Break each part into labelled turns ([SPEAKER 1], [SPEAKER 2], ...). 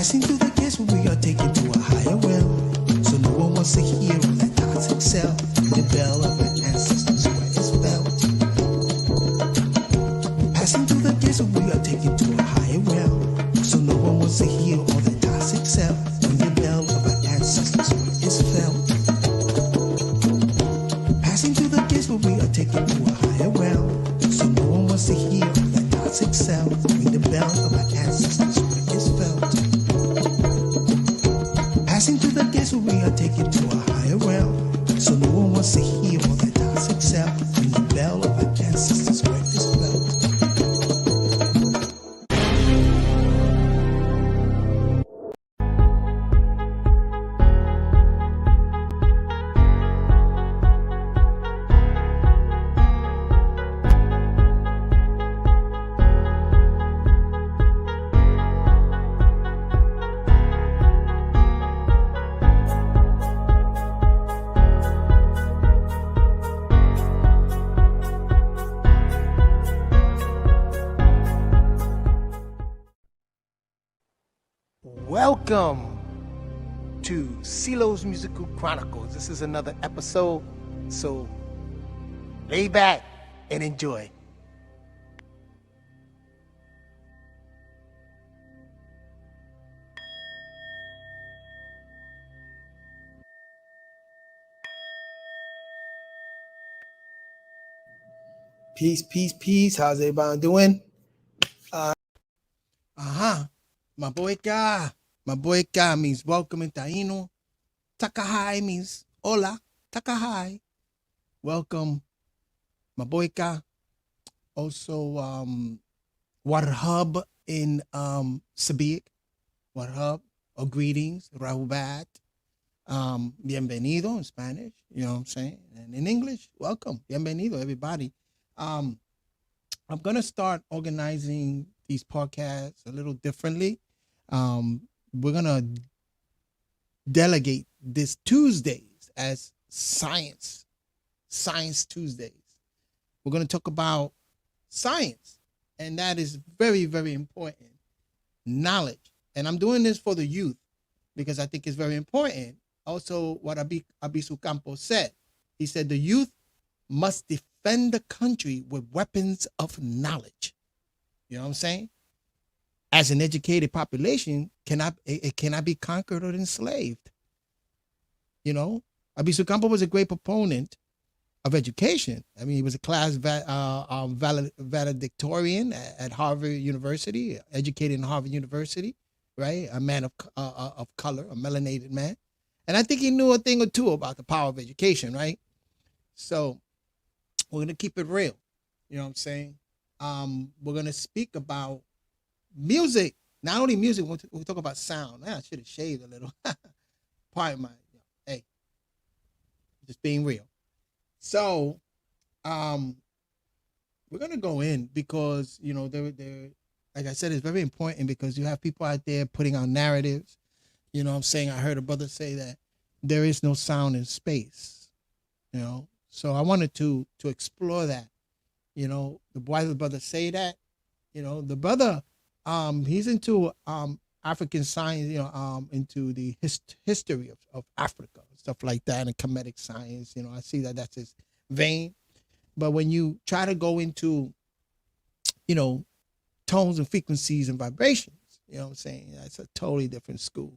[SPEAKER 1] Passing through the gates where we are taken to a higher realm. So no one wants to hear of that toxic cell. The bell of an ancestor's where it's felt. Passing through the gates where we are taken to a higher realm. So no one wants to hear all the toxic cell. When the bell of an ancestor's where it's felt. Passing through the gates where we are taken to a higher realm. So no one wants to hear all that toxic cell. When the bell of an ancestor's where it's felt. Passing through the gates where we are taken to a higher realm. So no one wants to hear all that toxic cell. When the bell of our ancestors where is felt.
[SPEAKER 2] Welcome to CeeLo's Musical Chronicles. This is another episode, so lay back and enjoy. Peace, peace, peace. How's everybody doing? Maboyka means welcome in Taino. Takahai means hola. Takahai. Welcome. Maboyka. Also, warhab in Sabic. Warhab or greetings. Rahubat. Bienvenido in Spanish. You know what I'm saying? And in English, welcome. Bienvenido, everybody. I'm going to start organizing these podcasts a little differently. We're going to delegate this Tuesdays as Science Tuesdays. We're going to talk about science, and that is very, very important. Knowledge. And I'm doing this for the youth because I think it's very important. Also, what Abisu Campos said, he said the youth must defend the country with weapons of knowledge. You know what I'm saying? As an educated population, it cannot be conquered or enslaved. You know, Abisu Campos was a great proponent of education. I mean, he was a class valedictorian at Harvard University, educated in Harvard University, right? A man of color, a melanated man. And I think he knew a thing or two about the power of education, right? So we're going to keep it real. You know what I'm saying? We're going to speak about music. Not only music, we'll talk about sound. I should have shaved a little. Pardon my, hey, just being real. So, we're going to go in because, you know, they're, like I said, it's very important because you have people out there putting out narratives. You know what I'm saying? I heard a brother say that there is no sound in space, you know? So I wanted to explore that, you know, why the brother say that, you know, the brother, he's into African science, you know, into the history of Africa, stuff like that, and Kemetic science. You know, I see that that's his vein. But when you try to go into, you know, tones and frequencies and vibrations, you know what I'm saying? That's a totally different school.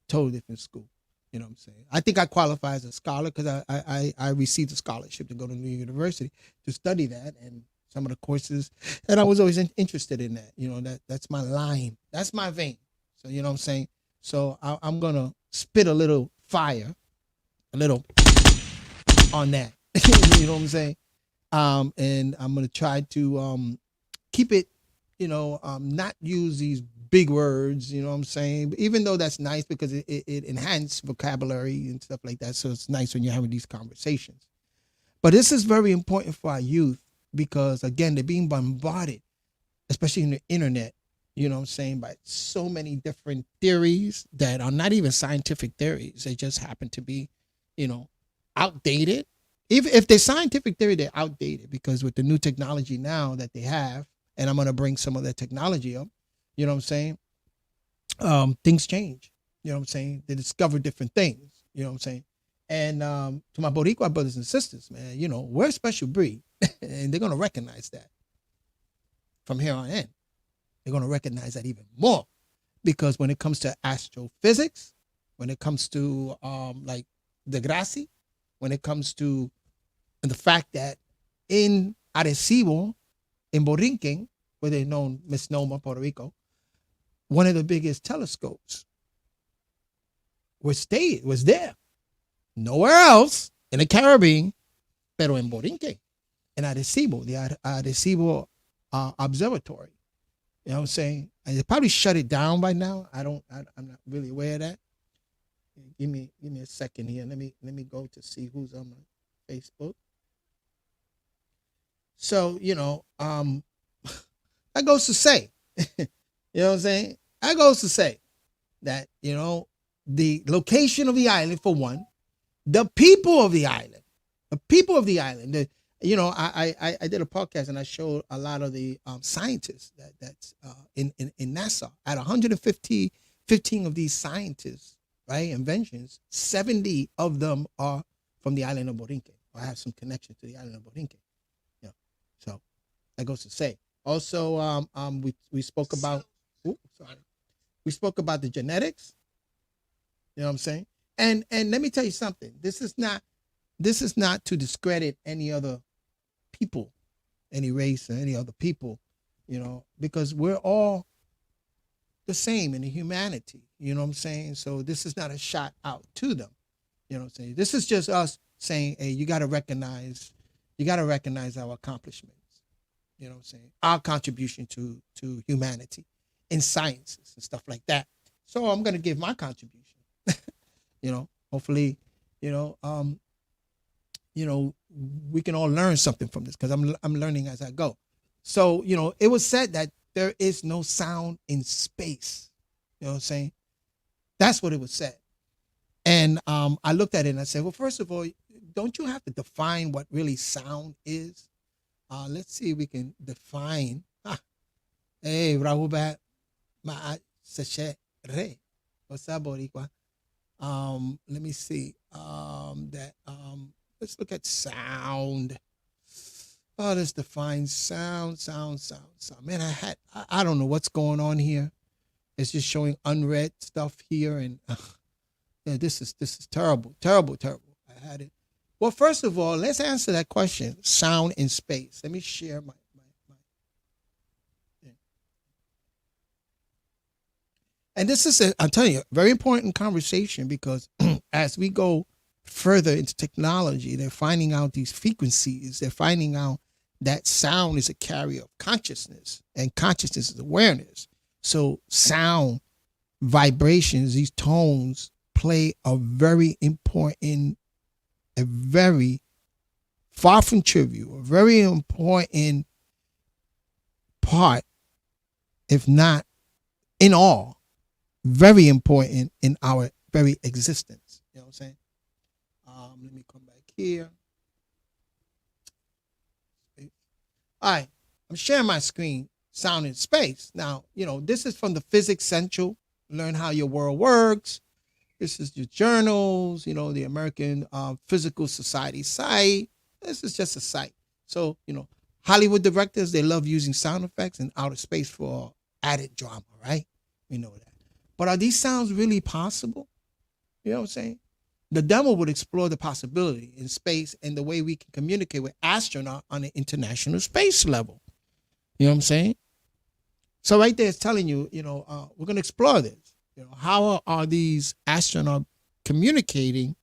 [SPEAKER 2] Totally different school. You know what I'm saying? I think I qualify as a scholar because I received a scholarship to go to New York University to study that and some of the courses. And I was always interested in that. You know, that's my line. That's my vein. So, you know what I'm saying? So I'm going to spit a little fire, a little on that. You know what I'm saying? And I'm going to try to keep it, you know, not use these big words, you know what I'm saying? Even though that's nice because it enhances vocabulary and stuff like that. So it's nice when you're having these conversations. But this is very important for our youth because, again, they're being bombarded, especially in the internet, you know what I'm saying, by so many different theories that are not even scientific theories. They just happen to be, you know, outdated. If they're scientific theory, they're outdated because with the new technology now that they have, and I'm going to bring some of that technology up, you know what I'm saying? things change. You know what I'm saying? They discover different things. You know what I'm saying? And to my Boricua brothers and sisters, man, we're a special breed, and they're gonna recognize that from here on in. They're gonna recognize that even more, because when it comes to astrophysics, when it comes to like Degrassi, when it comes to the fact that in Arecibo, in Borinquen, where they're known misnomer Puerto Rico, one of the biggest telescopes was there. Nowhere else in the Caribbean, pero en Borinquen, in Arecibo, the Arecibo Observatory. You know what I'm saying? And they probably shut it down by now. I'm not really aware of that. Give me a second here. Let me go to see who's on my Facebook. So, that goes to say, you know what I'm saying? That goes to say that, the location of the island, for one, the people of the island, I did a podcast and I showed a lot of the scientists that's in NASA. At 115 of these scientists, right, inventions, 70 of them are from the island of Borinquen. I have some connection to the island of Borinquen. So that goes to say. Also, we spoke about. We spoke about the genetics. You know what I'm saying? And let me tell you something. This is not to discredit any other people, any race or any other people, because we're all the same in the humanity. You know what I'm saying? So this is not a shot out to them. You know what I'm saying? This is just us saying, hey, you got to recognize our accomplishments. You know what I'm saying? Our contribution to humanity in sciences and stuff like that. So I'm going to give my contribution. Hopefully, we can all learn something from this, because I'm learning as I go. So, it was said that there is no sound in space. You know what I'm saying? That's what it was said. And I looked at it and I said, well, first of all, don't you have to define what really sound is? Let's see if we can define. Hey, Rahubat Ma'at Re. What's up, Boricua? Let me see. Let's look at sound. Oh, let's define sound. Man, I don't know what's going on here. It's just showing unread stuff here, and yeah, this is terrible. I had it. Well, first of all, let's answer that question. Sound in space. Let me share my. Yeah. And this is, I'm telling you, a very important conversation, because as we go further into technology, they're finding out these frequencies. They're finding out that sound is a carrier of consciousness, and consciousness is awareness. So sound, vibrations, these tones play a very important, a very far from trivial, a very important part, if not in all, very important in our very existence. You know what I'm saying? Let me come back here. All right, I'm sharing my screen, sound in space. Now, this is from the Physics Central, learn how your world works. This is your journals, the American Physical Society site. This is just a site. So, Hollywood directors, they love using sound effects in outer space for added drama, right? We know that. But are these sounds really possible? You know what I'm saying? The demo would explore the possibility in space and the way we can communicate with astronauts on an international space level. You know what I'm saying? So right there it's telling you, we're going to explore this. How are these astronauts communicating?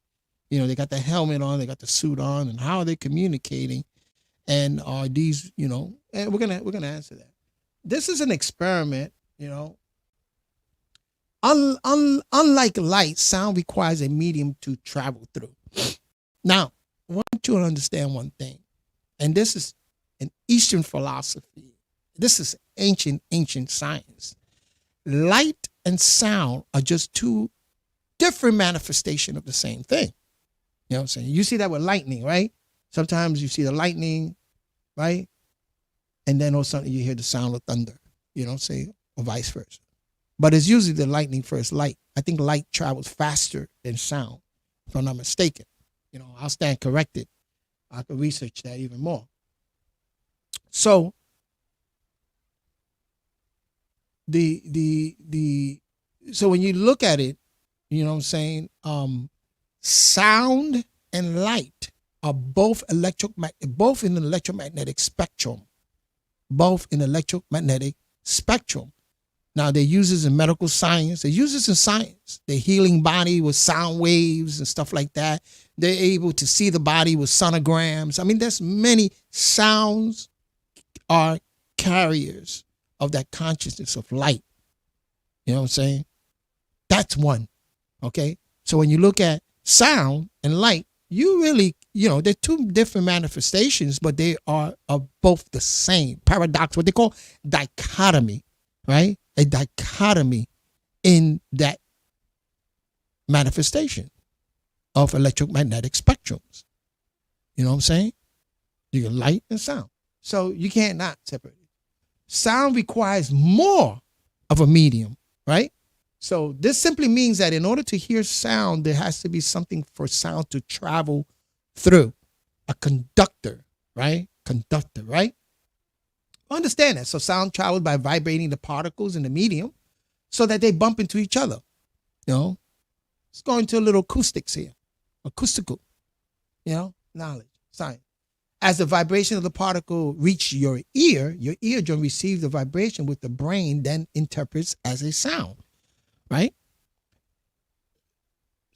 [SPEAKER 2] They got the helmet on, they got the suit on, and how are they communicating? And are these, and we're gonna answer that. This is an experiment, Unlike light, sound requires a medium to travel through. Now, I want you to understand one thing, and this is an Eastern philosophy. This is ancient science. Light and sound are just two different manifestations of the same thing. You know what I'm saying? You see that with lightning, right? Sometimes you see the lightning, right? And then all of a sudden you hear the sound of thunder, you know what I'm saying? Or vice versa. but it's usually the lightning first. Light. I think light travels faster than sound, if I'm not mistaken. I'll stand corrected. I could research that even more. So so when you look at it, you know what I'm saying? Sound and light are both in the electromagnetic spectrum. Both in electromagnetic spectrum. Now they use this in medical science. They use this in science. They're healing body with sound waves and stuff like that. They're able to see the body with sonograms. I mean, there's many sounds are carriers of that consciousness of light. You know what I'm saying? That's one. Okay. So when you look at sound and light, you really, they're two different manifestations, but they are both the same. Paradox, what they call dichotomy, right? A dichotomy in that manifestation of electromagnetic spectrums. You know what I'm saying? You got light and sound. So you can't not separate it. Sound requires more of a medium, right? So this simply means that in order to hear sound, there has to be something for sound to travel through. A conductor, right? Conductor, right? Understand that. So sound travels by vibrating the particles in the medium so that they bump into each other. Let's go into a little acoustics here. Acoustical, knowledge, science. As the vibration of the particle reach your eardrum receives the vibration with the brain, then interprets as a sound, right?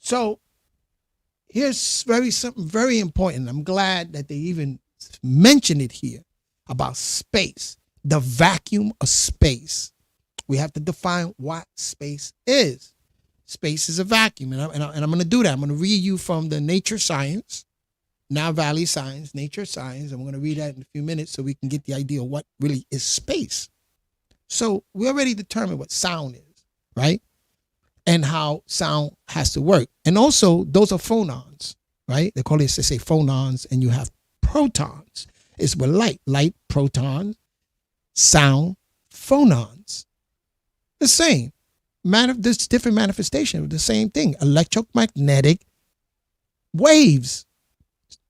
[SPEAKER 2] So here's something very important. I'm glad that they even mentioned it here about space, the vacuum of space. We have to define what space is. Space is a vacuum, and I'm going to do that. I'm going to read you from the Nature Science, now Valley Science, Nature Science. I'm going to read that in a few minutes so we can get the idea of what really is space. So we already determined what sound is, right? And how sound has to work. And also, those are phonons, right? They say phonons, and you have protons. It's with light, protons, sound, phonons. The same. This different manifestation of the same thing. Electromagnetic waves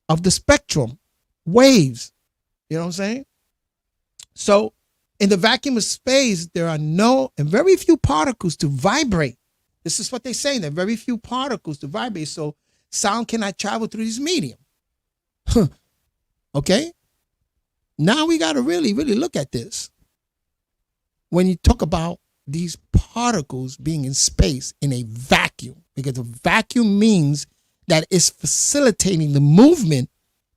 [SPEAKER 2] of the spectrum. Waves. You know what I'm saying? So in the vacuum of space, there are very few particles to vibrate. This is what they say. There are very few particles to vibrate. So sound cannot travel through this medium. Okay? Now we got to really, really look at this. When you talk about these particles being in space in a vacuum, because a vacuum means that it's facilitating the movement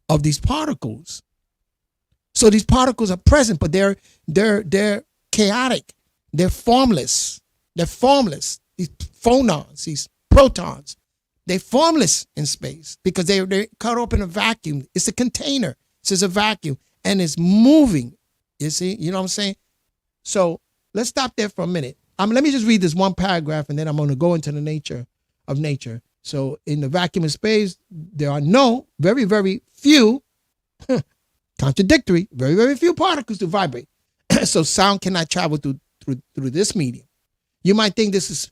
[SPEAKER 2] of these particles. So these particles are present, but they're chaotic. They're formless. These phonons, these protons, they're formless in space because they're caught up in a vacuum. It's a container. It's a vacuum, and it's moving. You see, you know what I'm saying? So let's stop there for a minute. Let me just read this one paragraph, and then I'm going to go into the nature of nature. So in the vacuum of space, there are very, very few, contradictory, very, very few particles to vibrate. So sound cannot travel through this medium. You might think this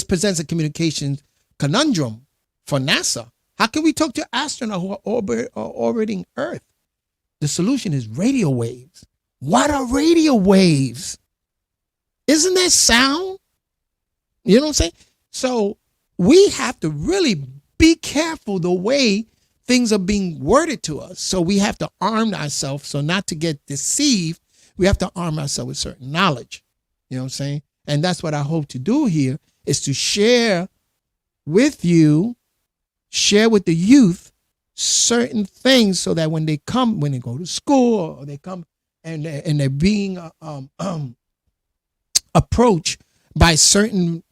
[SPEAKER 2] presents a communication conundrum for NASA. How can we talk to astronauts who are orbiting Earth? The solution is radio waves. What are radio waves? Isn't that sound? You know what I'm saying? So we have to really be careful the way things are being worded to us. So we have to arm ourselves. So not to get deceived, we have to arm ourselves with certain knowledge. You know what I'm saying? And that's what I hope to do here, is to share with the youth certain things so that when they go to school or they come and they're being approached by certain,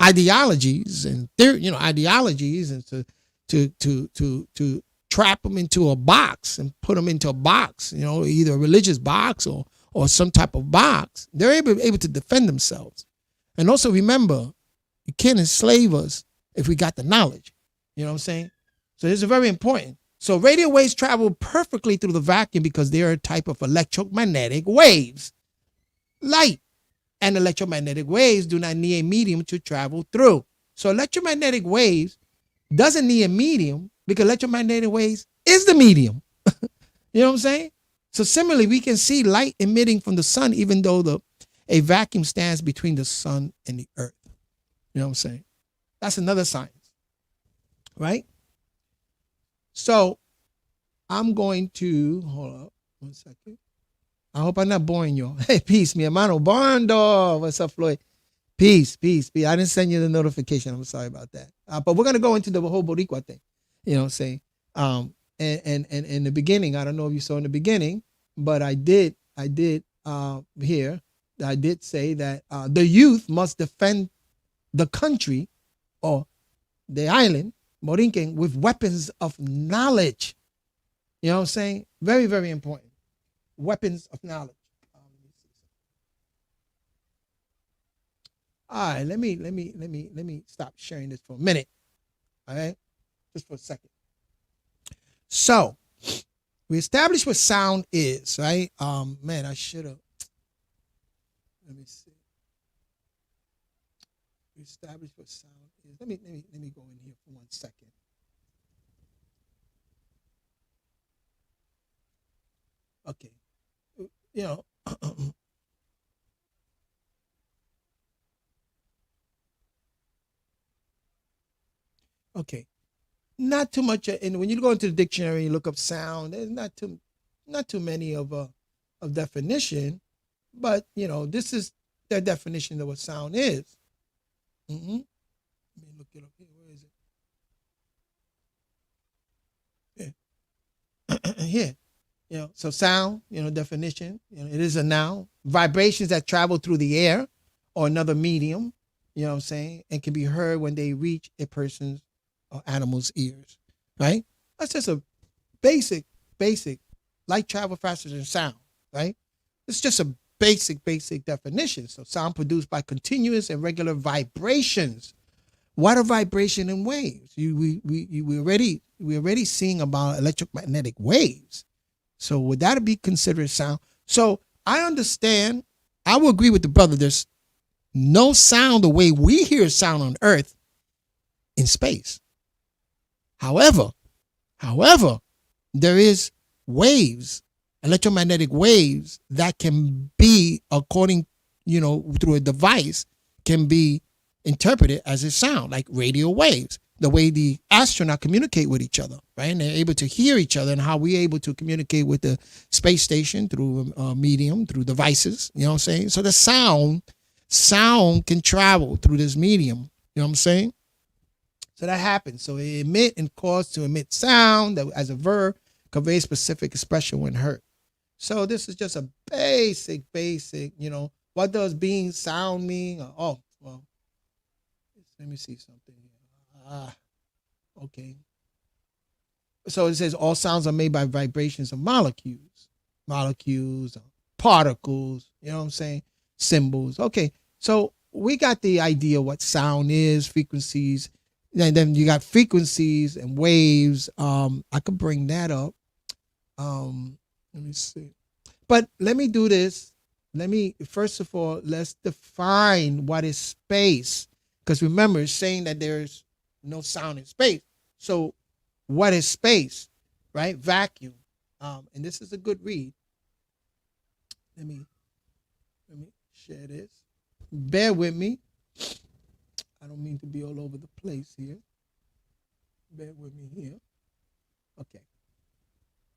[SPEAKER 2] ideologies and to trap them into a box and put them into a box, either a religious box or some type of box. They're able to defend themselves. And also remember, you can't enslave us if we got the knowledge. You know what I'm saying? So this is very important. So radio waves travel perfectly through the vacuum because they are a type of electromagnetic waves. Light And electromagnetic waves do not need a medium to travel through. So electromagnetic waves doesn't need a medium because electromagnetic waves is the medium. You know what I'm saying? So similarly, we can see light emitting from the sun, even though a vacuum stands between the sun and the earth. You know what I'm saying? That's another science, right? So I'm going to, hold up 1 second. I hope I'm not boring you. Hey, peace, mi hermano. Bondo. What's up, Floyd? Peace, peace, peace. I didn't send you the notification. I'm sorry about that. But we're going to go into the whole Boricua thing. You know what I'm saying? And in the beginning, I don't know if you saw in the beginning, but I did here, I did say that the youth must defend the country or the island, Borinquen, with weapons of knowledge. You know what I'm saying? Very, very important. Weapons of knowledge. All right, let me stop sharing this for a minute. All right, just for a second. So we established what sound is, right? Man, I should have. Let me see. We established what sound is. Let me go in here for 1 second. Okay. You know. Okay. Not too much. And when you go into the dictionary and you look up sound, there's not too many of definition, but you know, this is their definition of what sound is. Mm-hmm. Let me look it up here. Where is it? Yeah. Here. You know, so sound, you know, definition, you know, it is a noun. Vibrations that travel through the air or another medium, you know what I'm saying, and can be heard when they reach a person's or animal's ears, right? That's just a basic, light travel faster than sound, right? It's just a basic definition. So sound produced by continuous and regular vibrations. What are vibration and waves? We already seeing about electromagnetic waves. So would that be considered sound? So I understand, I will agree with the brother, there's no sound the way we hear sound on Earth in space. However, there is waves, electromagnetic waves that can be, according, you know, through a device, can be interpreted as a sound, like radio waves, the way the astronauts communicate with each other, right? And they're able to hear each other, and how we're able to communicate with the space station through a medium, through devices, you know what I'm saying? So the sound can travel through this medium, you know what I'm saying? So that happens. So it emit and cause to emit sound that as a verb conveys specific expression when heard. So this is just a basic, you know, what does being sound mean? Oh, well, let me see something here. Okay. So it says all sounds are made by vibrations of molecules, particles, you know what I'm saying? Symbols. Okay. So we got the idea what sound is, frequencies. And then you got frequencies and waves. I could bring that up. Let me see. But let me do this. First of all, let's define what is space. Because remember, it's saying that there's no sound in space. So what is space, right? Vacuum. And this is a good read. Let me share this. Bear with me. I don't mean to be all over the place here. Bear with me here. Okay.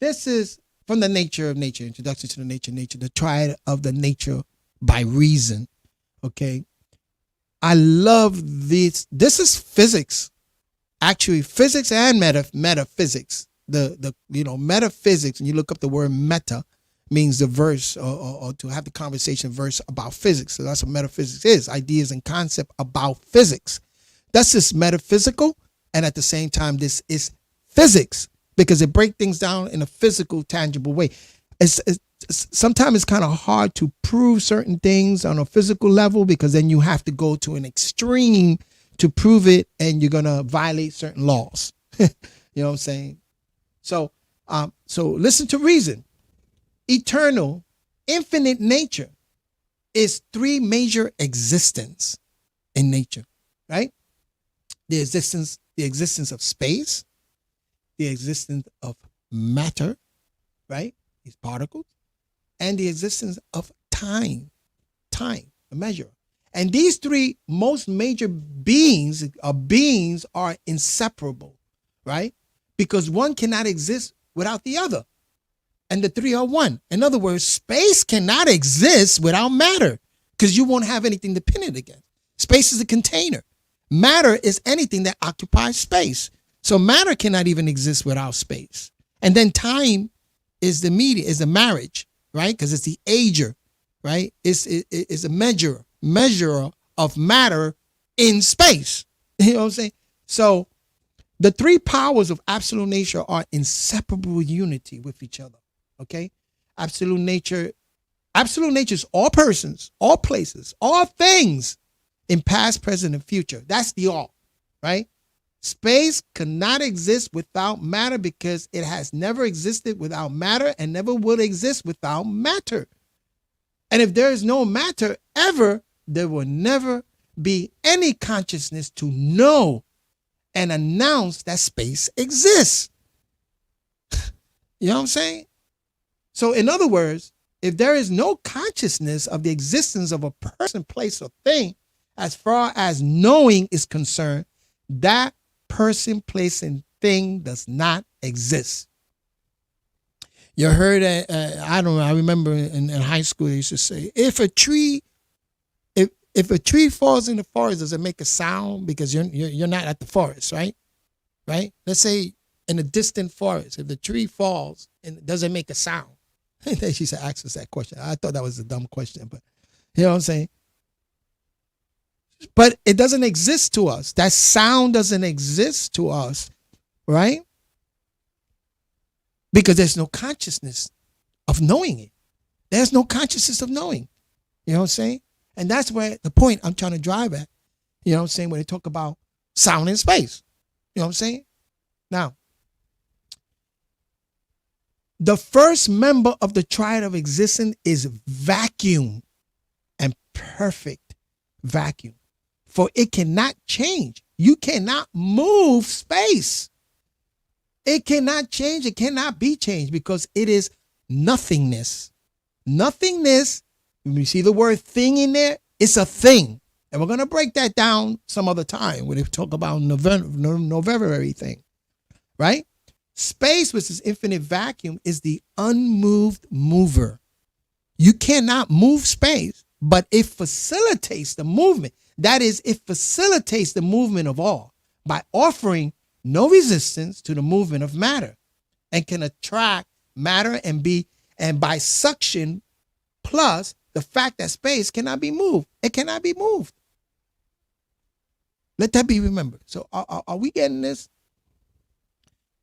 [SPEAKER 2] This is from the nature of nature, introduction to the nature, the triad of the nature by reason. Okay. I love this. This is physics. Actually, physics and metaphysics. The metaphysics, and you look up the word meta, means the verse or to have the conversation verse about physics. So that's what metaphysics is, ideas and concept about physics. That's just metaphysical, and at the same time, this is physics because it breaks things down in a physical, tangible way. Sometimes it's kind of hard to prove certain things on a physical level because then you have to go to an extreme to prove it, and you're gonna violate certain laws. You know what I'm saying? So listen to reason. Eternal, infinite nature is three major existence in nature, right? The existence of space, the existence of matter, right? These particles, and the existence of time, a measure. And these three most major beings are inseparable, right? Because one cannot exist without the other. And the three are one. In other words, space cannot exist without matter because you won't have anything to pin it against. Space is a container. Matter is anything that occupies space. So matter cannot even exist without space. And then time is the marriage, right? Because it's the ager, right? It's a measure of matter in space. You know what I'm saying? So the three powers of absolute nature are inseparable unity with each other. Okay? Absolute nature is all persons, all places, all things in past, present, and future. That's the all, right? Space cannot exist without matter because it has never existed without matter and never will exist without matter. And if there is no matter ever, there will never be any consciousness to know and announce that space exists. You know what I'm saying? So in other words, if there is no consciousness of the existence of a person, place, or thing, as far as knowing is concerned, that person, place, and thing does not exist. You heard, I don't know, I remember in high school they used to say, if a tree falls in the forest, does it make a sound? Because you're not at the forest, right? Right? Let's say in a distant forest, if the tree falls, and does it make a sound? They used to ask us that question. I thought that was a dumb question, but you know what I'm saying? But it doesn't exist to us. That sound doesn't exist to us, right? Because there's no consciousness of knowing it. There's no consciousness of knowing. You know what I'm saying? And that's where the point I'm trying to drive at. You know what I'm saying? When they talk about sound in space. You know what I'm saying? Now, the first member of the triad of existence is vacuum and perfect vacuum. For it cannot change. You cannot move space. It cannot change. It cannot be changed because it is nothingness. Nothingness, when you see the word thing in there, it's a thing. And we're going to break that down some other time when we talk about November thing, right? Space, which is infinite vacuum, is the unmoved mover. You cannot move space, but it facilitates the movement. That is, it facilitates the movement of all by offering no resistance to the movement of matter and can attract matter and by suction plus the fact that space cannot be moved. It cannot be moved. Let that be remembered. So are we getting this?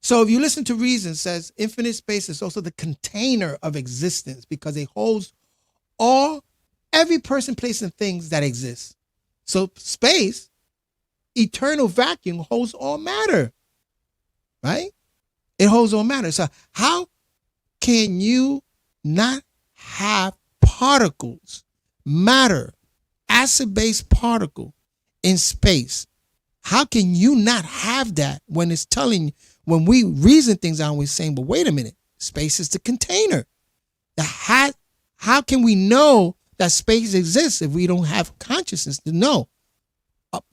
[SPEAKER 2] So if you listen to reason, it says infinite space is also the container of existence because it holds every person, place, and things that exist. So space, eternal vacuum, holds all matter, right? It holds all matter. So how can you not have particles, matter, acid-based particle in space? How can you not have that when it's telling you, when we reason things out, we're saying, but wait a minute, space is the container. How can we know that space exists if we don't have consciousness to know?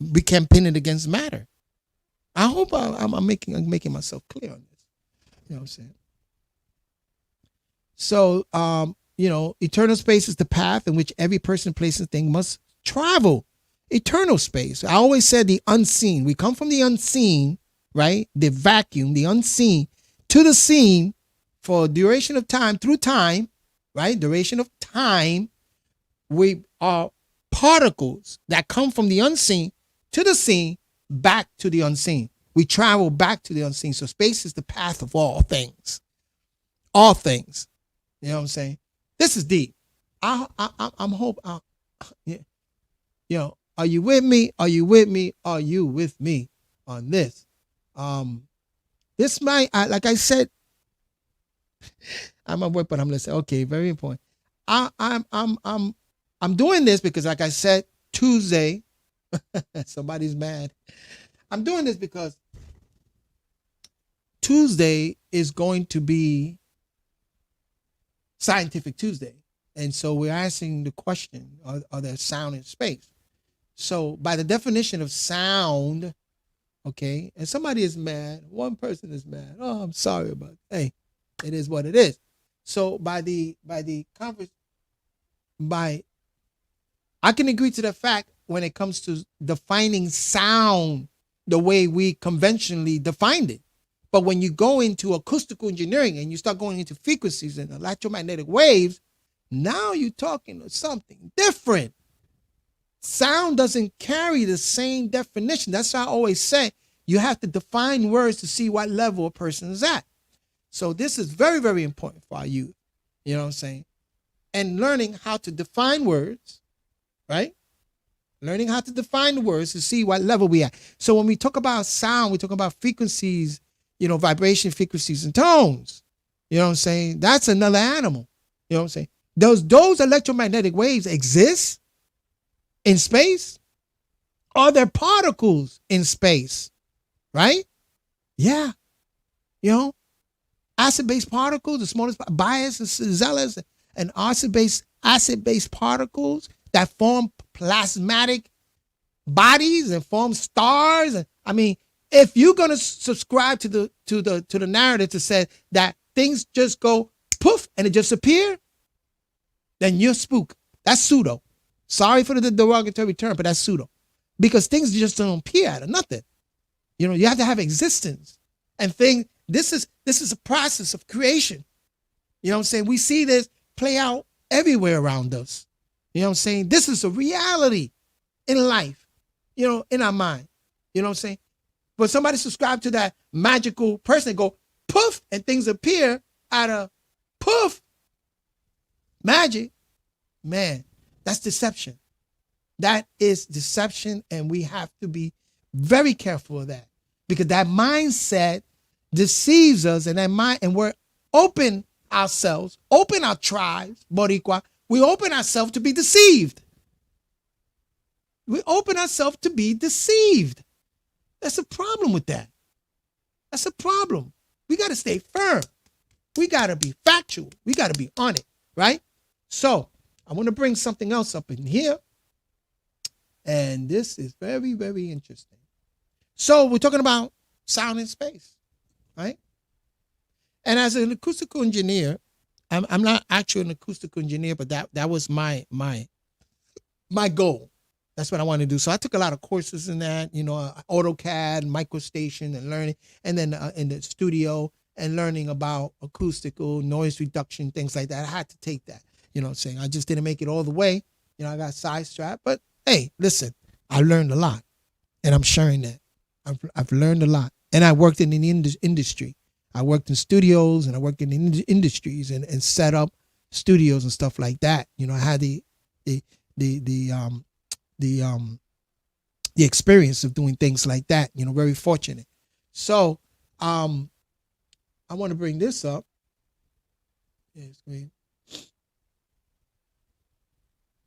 [SPEAKER 2] We can't pin it against matter. I hope I'm making myself clear on this. You know what I'm saying? So, eternal space is the path in which every person, place, and thing must travel. Eternal space. I always said the unseen. We come from the unseen, right? The vacuum, the unseen, to the seen for duration of time, through time, right? Duration of time. We are particles that come from the unseen to the seen, back to the unseen. We travel back to the unseen. So space is the path of all things. All things. You know what I'm saying? This is deep. I'm hope. Are you with me? Are you with me? Are you with me on this? This might, like I said, I'm at work, but I'm listening. Okay, very important. I'm I'm doing this because, like I said, Tuesday, somebody's mad. I'm doing this because Tuesday is going to be Scientific Tuesday. And so we're asking the question, are there sound in space? So by the definition of sound, okay, and somebody is mad, one person is mad. Oh, I'm sorry about it. Hey, it is what it is. So by conference, I can agree to the fact when it comes to defining sound the way we conventionally defined it. But when you go into acoustical engineering and you start going into frequencies and electromagnetic waves, now you're talking something different. Sound doesn't carry the same definition. That's why I always say you have to define words to see what level a person is at. So this is very, very important for our youth. You know what I'm saying? And learning how to define words, right? Learning how to define words to see what level we at. So when we talk about sound, we talk about frequencies, vibration, frequencies, and tones. You know what I'm saying? That's another animal. You know what I'm saying? Those electromagnetic waves exist in space. Are there particles in space? Right? Yeah. Acid-based particles, the smallest bias and zealous and acid-based particles that form plasmatic bodies and form stars. And I mean, if you're gonna subscribe to the narrative to say that things just go poof and it just appear, then you're spook. That's pseudo. Sorry for the derogatory term, but that's pseudo. Because things just don't appear out of nothing. You have to have existence. And this is a process of creation. You know what I'm saying? We see this play out everywhere around us. You know what I'm saying? This is a reality in life, in our mind. You know what I'm saying? But somebody subscribe to that magical person and go poof and things appear out of poof magic. Man, that's deception. That is deception, and we have to be very careful of that because that mindset deceives us, and we're open ourselves, open our tribes, Boricua. We open ourselves to be deceived. We open ourselves to be deceived. That's a problem with that. That's a problem. We got to stay firm. We got to be factual. We got to be on it, right? So I want to bring something else up in here. And this is very, very interesting. So we're talking about sound in space, right? And as an acoustical engineer, I'm not actually an acoustical engineer, but that was my goal. That's what I wanted to do. So I took a lot of courses in that, AutoCAD, MicroStation, and learning, and then in the studio and learning about acoustical, noise reduction, things like that. I had to take that, saying I just didn't make it all the way. I got sidetracked, but hey, listen, I learned a lot, and I'm sharing that. I've learned a lot, and I worked in the industry. I worked in studios, and I worked in the industries and set up studios and stuff like that. I had the experience of doing things like that. Very fortunate. So, I want to bring this up. Yes, great.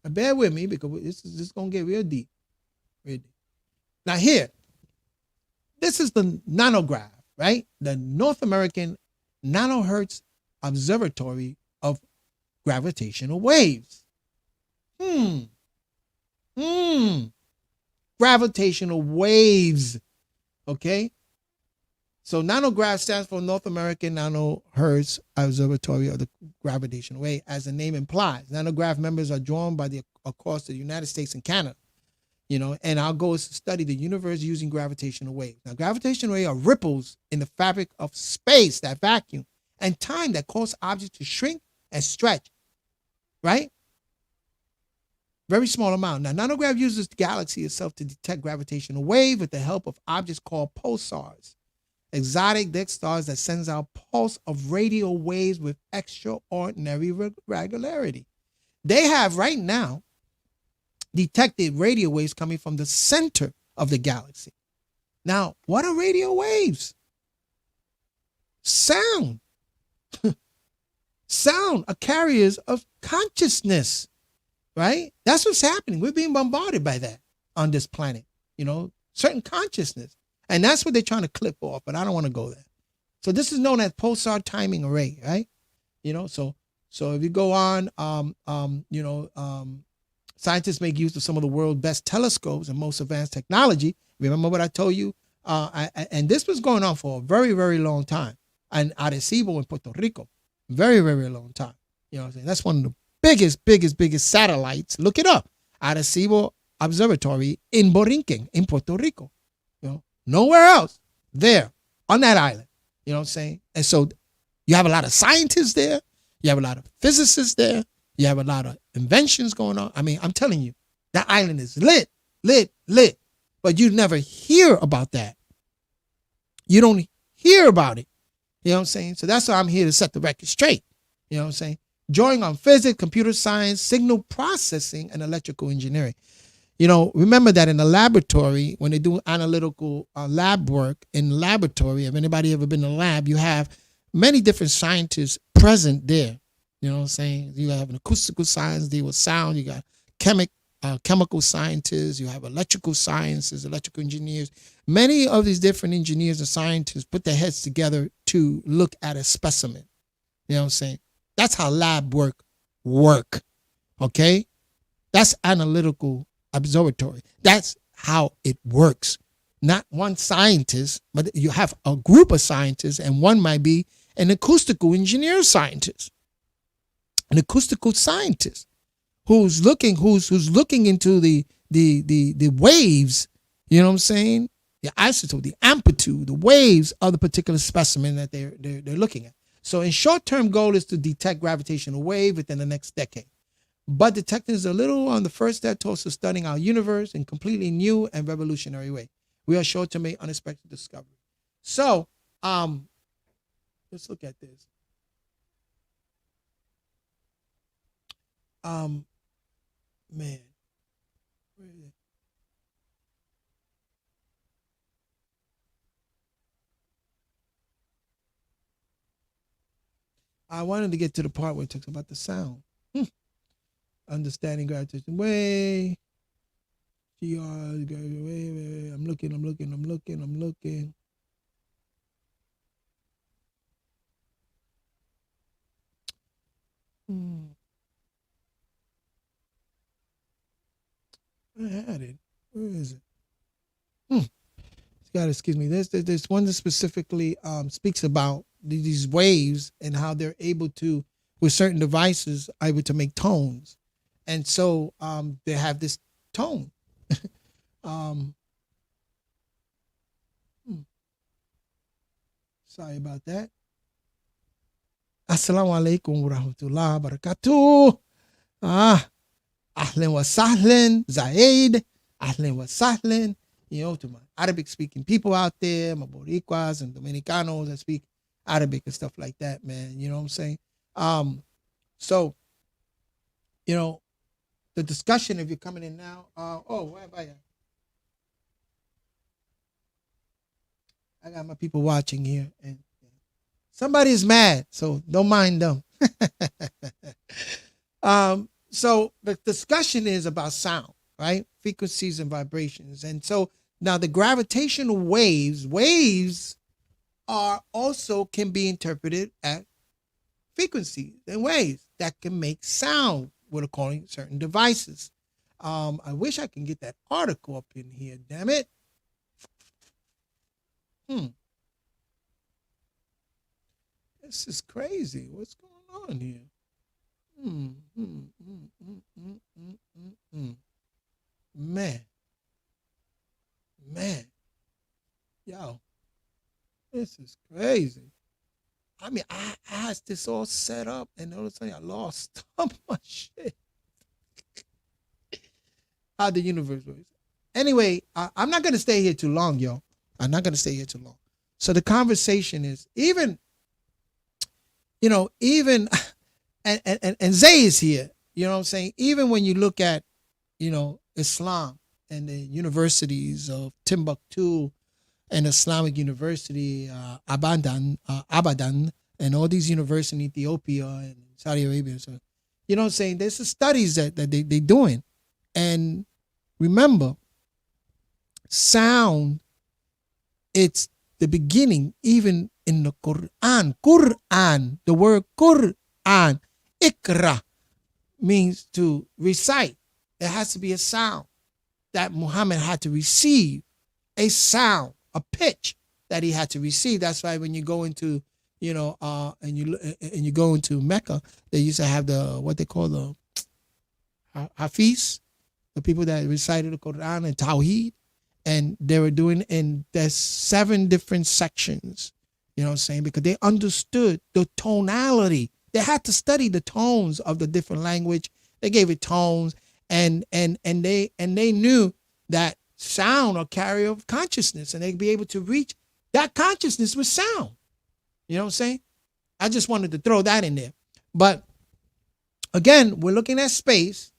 [SPEAKER 2] Bear with me because this is going to get real deep. Real deep. Now here, this is the nanograph, right? The North American Nanohertz Observatory of Gravitational Waves. Gravitational waves. Okay. So nanograph stands for North American Nanohertz Observatory of the Gravitational Wave, as the name implies. Nanograph members are drawn across the United States and Canada. And our goal is to study the universe using gravitational waves. Now, gravitational waves are ripples in the fabric of space, that vacuum, and time that cause objects to shrink and stretch, right? Very small amount. Now, nanograph uses the galaxy itself to detect gravitational wave with the help of objects called pulsars, exotic dim stars that sends out pulse of radio waves with extraordinary regularity. They have right now detected radio waves coming from the center of the galaxy. Now, what are radio waves? Sound. Sound are carriers of consciousness. right? That's what's happening. We're being bombarded by that on this planet, certain consciousness. And that's what they're trying to clip off, but I don't want to go there. So this is known as pulsar timing array, right? So if you go on, scientists make use of some of the world's best telescopes and most advanced technology. Remember what I told you? And this was going on for a very, very long time. And Arecibo in Puerto Rico, very, very long time. You know what I'm saying? That's one of the biggest satellites. Look it up. Arecibo Observatory in Borinquen, in Puerto Rico. Nowhere else. There, on that island. You know what I'm saying? And so you have a lot of scientists there. You have a lot of physicists there. You have a lot of inventions going on. I mean, I'm telling you, that island is lit. But you never hear about that. You don't hear about it. You know what I'm saying? So that's why I'm here to set the record straight. You know what I'm saying? Drawing on physics, computer science, signal processing, and electrical engineering. Remember that in the laboratory, when they do analytical lab work in the laboratory, if anybody ever been in a lab, you have many different scientists present there. You know what I'm saying? You have an acoustical science, deal with sound. You got chemical scientists. You have electrical sciences, electrical engineers. Many of these different engineers and scientists put their heads together to look at a specimen. You know what I'm saying? That's how lab work. Okay? That's analytical observatory. That's how it works. Not one scientist, but you have a group of scientists, and one might be an acoustical engineer scientist, an acoustical scientist who's looking into the waves. You know what I'm saying? The isotope, the amplitude, the waves of the particular specimen that they're looking at. So, in short-term goal is to detect gravitational wave within the next decade. But detecting is a little on the first step towards studying our universe in completely new and revolutionary way. We are sure to make unexpected discovery. So, let's look at this. Man, where is it? I wanted to get to the part where it talks about the sound. Understanding gravitational wave. GR, wave. I'm looking. I had it. Where is it? God, excuse me. There's one that specifically speaks about these waves and how they're able to, with certain devices, able to make tones. And so they have this tone. Sorry about that. Assalamu alaikum wa rahmatullahi wa barakatuh. Ahlan wa sahlan, Zaid. Ahlan wa sahlan. To my Arabic speaking people out there, my Boricuas and Dominicanos that speak Arabic and stuff like that, man. You know what I'm saying? So, the discussion, if you're coming in now, where am I? I got my people watching here, and somebody's mad, so don't mind them. So the discussion is about sound, right? Frequencies and vibrations. And so now the gravitational waves are also can be interpreted as frequencies and waves that can make sound with according to certain devices. I wish I can get that article up in here, damn it. This is crazy. What's going on here? Man. Yo, this is crazy. I mean, I had this all set up, and all of a sudden I lost all my shit. How the universe works. Anyway, I'm not going to stay here too long, yo. I'm not going to stay here too long. So the conversation is even, and Zay is here. You know what I'm saying? Even when you look at, Islam and the universities of Timbuktu and Islamic University, Abadan, and all these universities in Ethiopia and Saudi Arabia. So You know what I'm saying? There's the studies that they doing. And remember, sound, it's the beginning, even in the Quran. Quran, the word Quran, ikra, means to recite. There has to be a sound that Muhammad had to receive, a sound, a pitch that he had to receive. That's why when you go into, and you go into Mecca, they used to have the what they call the Hafiz, the people that recited the Quran and Tawheed, and they were doing, and there's 7 different sections. You know what I'm saying? Because they understood the tonality. They had to study the tones of the different language. They gave it tones, and they knew that sound or carrier of consciousness, and they'd be able to reach that consciousness with sound. You know what I'm saying? I just wanted to throw that in there. But again, we're looking at space.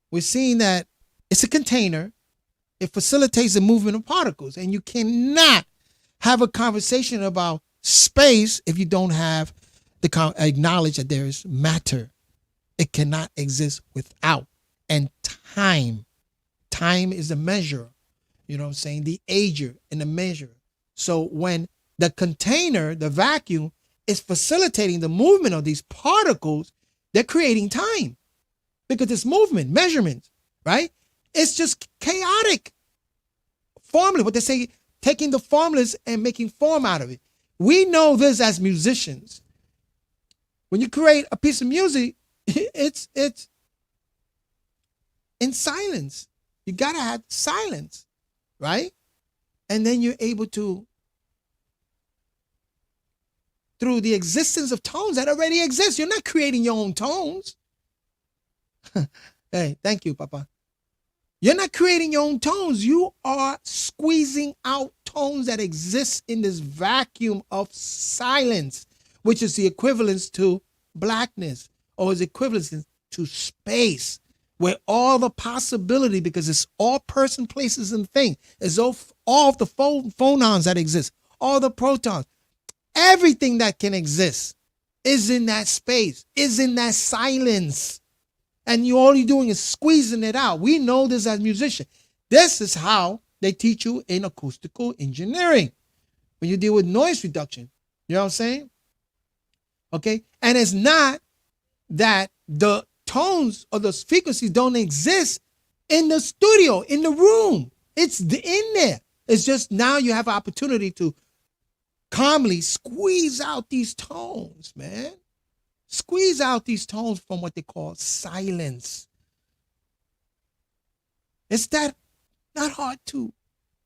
[SPEAKER 2] We're seeing that it's a container. It facilitates the movement of particles, and you cannot have a conversation about space if you don't have acknowledge that there is matter. It cannot exist without. And time is the measure, you know what I'm saying, the ager and the measure. So when the container, the vacuum, is facilitating the movement of these particles, they're creating time, because it's movement, measurements, right? It's just chaotic formula. What they say, taking the formulas and making form out of it. We know this as musicians. When you create a piece of music, it's in silence. You gotta have silence, right? And then you're able to, through the existence of tones that already exist. You're not creating your own tones. Hey, thank you, Papa. You're not creating your own tones. You are squeezing out tones that exist in this vacuum of silence, which is the equivalence to blackness, or is equivalent to space, where all the possibility, because it's all person, places, and things, it's all of the phonons that exist, all the protons, everything that can exist is in that space, is in that silence. And all you're doing is squeezing it out. We know this as musicians. This is how they teach you in acoustical engineering, when you deal with noise reduction. You know what I'm saying? Okay? And it's not that the tones or the frequencies don't exist in the studio, in the room. It's in there. It's just now you have an opportunity to calmly squeeze out these tones, man. Squeeze out these tones from what they call silence. It's that not hard to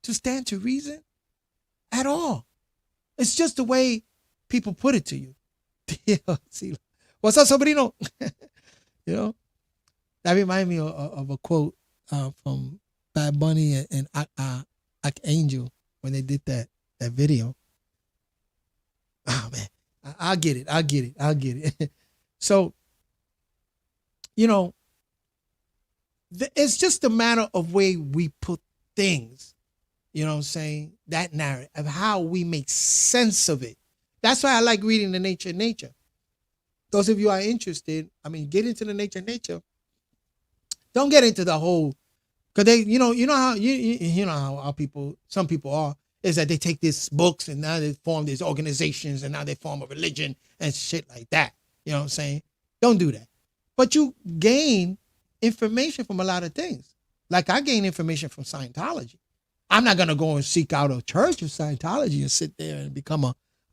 [SPEAKER 2] stand to reason at all. It's just the way people put it to you. See, what's up, sobrino? You know, that reminds me of a quote from Bad Bunny and Angel when they did that video. Oh man, I'll get it. So, you know, it's just a matter of way we put things, you know what I'm saying? That narrative of how we make sense of it. That's why I like reading the nature. Those of you are interested, get into the nature. Don't get into the whole, because they, you know how some people are, is that they take these books and now they form these organizations and now they form a religion and shit like that. You know what I'm saying? Don't do that. But you gain information from a lot of things. Like I gain information from Scientology. I'm not going to go and seek out a church of Scientology and sit there and become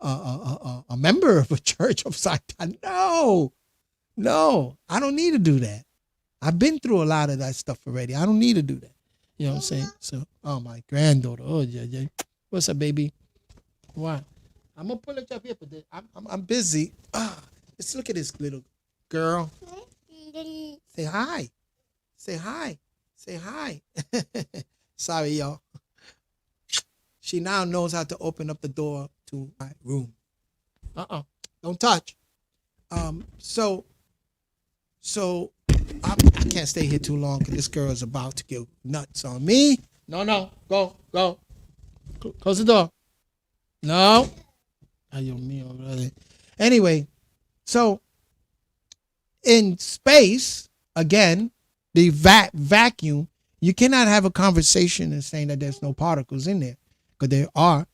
[SPEAKER 2] a member of a church of Scientology. No, I don't need to do that. I've been through a lot of that stuff already. I don't need to do that. You know what I'm saying? So, oh, my granddaughter. Oh, yeah. What's up, baby? What? I'm going to pull it up here, but I'm busy. Let's look at this little girl. Say hi. Say hi. Say hi. Sorry, y'all. She now knows how to open up the door to my room. Don't touch. So I can't stay here too long because this girl is about to go nuts on me. No. Go. Close the door. No. Ay, Dios mío, brother. Anyway, so in space, again, the vacuum, you cannot have a conversation and saying that there's no particles in there, because there are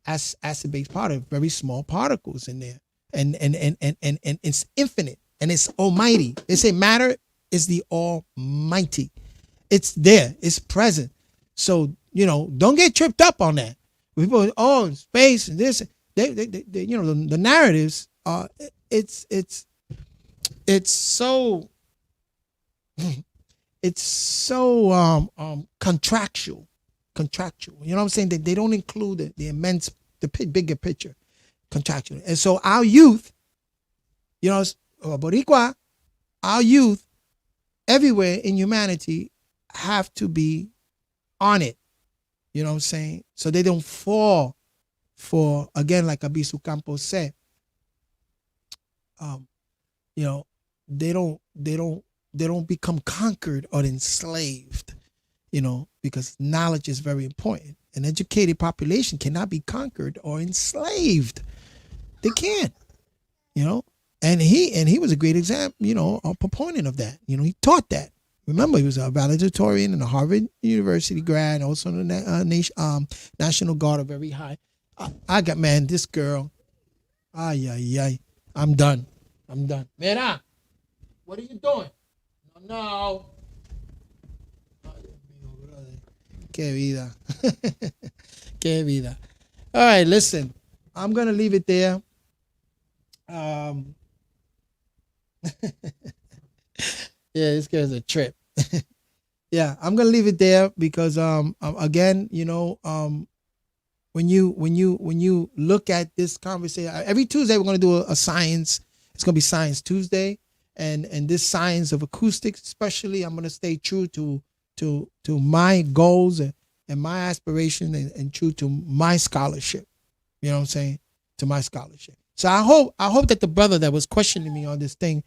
[SPEAKER 2] acid-base particles, very small particles in there, and it's infinite and it's almighty. They say matter is the almighty. It's there. It's present. So don't get tripped up on that. People, space and this. They the narratives are. It's so contractual. You know what I'm saying? They don't include the immense, bigger picture, contractual. And so our youth, Boricua, our youth everywhere in humanity have to be on it. You know what I'm saying? So they don't fall for, again, like Abisu Campos said, they don't become conquered or enslaved, because knowledge is very important. An educated population cannot be conquered or enslaved. They can't, and he was a great example, a proponent of that. He taught that. Remember, he was a valedictorian and a Harvard University grad, also in the National Guard, a very high. This girl, I'm done. Mira, what are you doing? No. Que vida. Que vida. All right, listen, I'm going to leave it there. Yeah, this guy's a trip. Yeah, I'm gonna leave it there because again, when you look at this conversation, every Tuesday we're gonna do a science. It's gonna be Science Tuesday, and this science of acoustics, especially, I'm gonna stay true to my goals and my aspiration and true to my scholarship. You know what I'm saying? To my scholarship. So I hope that the brother that was questioning me on this thing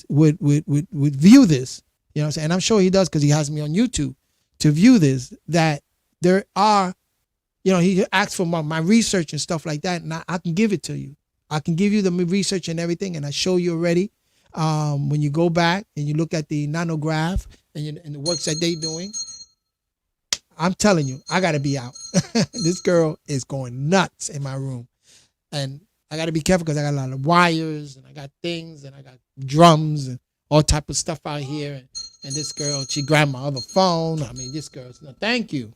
[SPEAKER 2] would view this, you know what I'm saying? And I'm sure he does, because he has me on YouTube, to view this, that there are, he asked for my research and stuff like that, and I can give it to you. I can give you the research and everything, and I show you already. When you go back and you look at the nanograph and the works that they doing, I'm telling you, I got to be out. This girl is going nuts in my room. And I got to be careful because I got a lot of wires and I got things and I got drums and all type of stuff out here. And this girl, she grabbed my other phone. I mean, this girl's, no, thank you.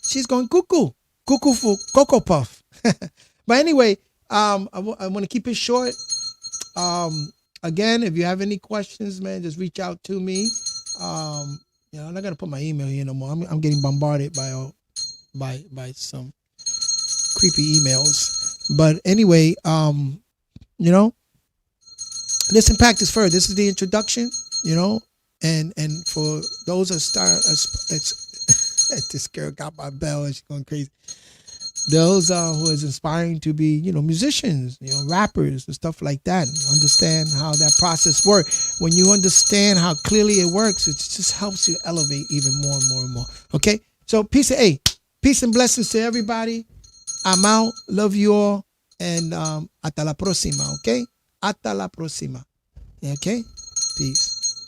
[SPEAKER 2] She's going cuckoo for Cocoa Puff. But anyway, I want to keep it short. Again, if you have any questions, man, just reach out to me. I'm not going to put my email here no more. I'm getting bombarded by some creepy emails. But anyway, let's impact this further. This is the introduction, and for those this girl got my bell and she's going crazy. Those who is inspiring to be, musicians, rappers and stuff like that, and understand how that process works. When you understand how clearly it works, it just helps you elevate even more and more and more. Okay? So peace and blessings to everybody. I'm out. Love you all. And hasta la próxima, okay? Hasta la próxima. Okay? Peace.